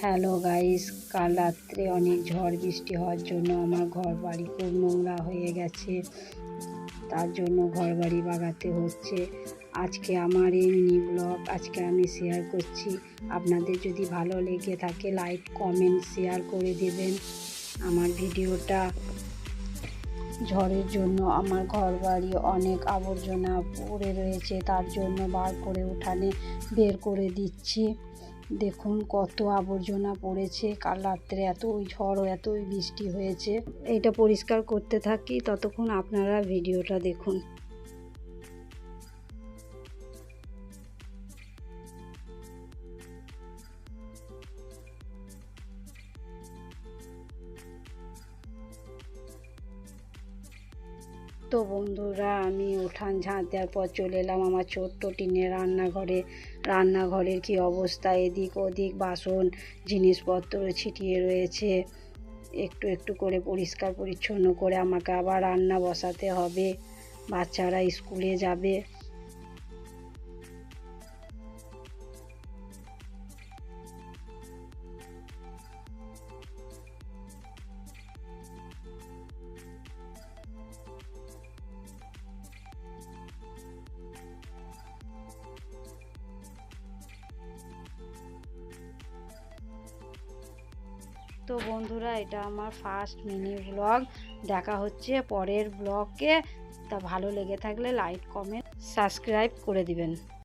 Hello guys, কাল রাত্রে অনেক ঝড় বৃষ্টি হওয়ার জন্য আমার ঘর বাড়ি খুব নোংরা হয়ে গেছে। তার জন্য ঘর বাড়ি বাগাতে হচ্ছে। আজকে আমার এই মিনি ব্লগ আজকে আমি শেয়ার করছি। আপনাদের যদি ভালো লেগে থাকে লাইক কমেন্ট শেয়ার করে দেবেন আমার ভিডিওটা। ঝড়ের জন্য আমার ঘর বাড়ি অনেক আবর্জনা পড়ে রয়েছে, তার জন্য বার করে উঠানে বের করে দিচ্ছি। দেখুন কত আবর্জনা পড়েছে, কাল রাত্রে এতই ঝড় ও এতই বৃষ্টি হয়েছে। এটা পরিষ্কার করতে থাকি, ততক্ষণ আপনারা ভিডিওটা দেখুন। তো বন্ধুরা, আমি উঠান ঝাঁট দেওয়ার পর চলে এলাম আমার ছোট্ট টিনের রান্নাঘরে। রান্নাঘরের কি অবস্থা, এদিক ওদিক বাসন জিনিসপত্র ছিটিয়ে রয়েছে। একটু একটু করে পরিষ্কার পরিচ্ছন্ন করে আমাকে আবার রান্না বসাতে হবে, বাচ্চারা স্কুলে যাবে। তো বন্ধুরা, এটা আমার ফার্স্ট মিনি ব্লগ। দেখা হচ্ছে পরের ব্লগে। তা ভালো লেগে থাকলে লাইক কমেন্ট সাবস্ক্রাইব করে দিবেন।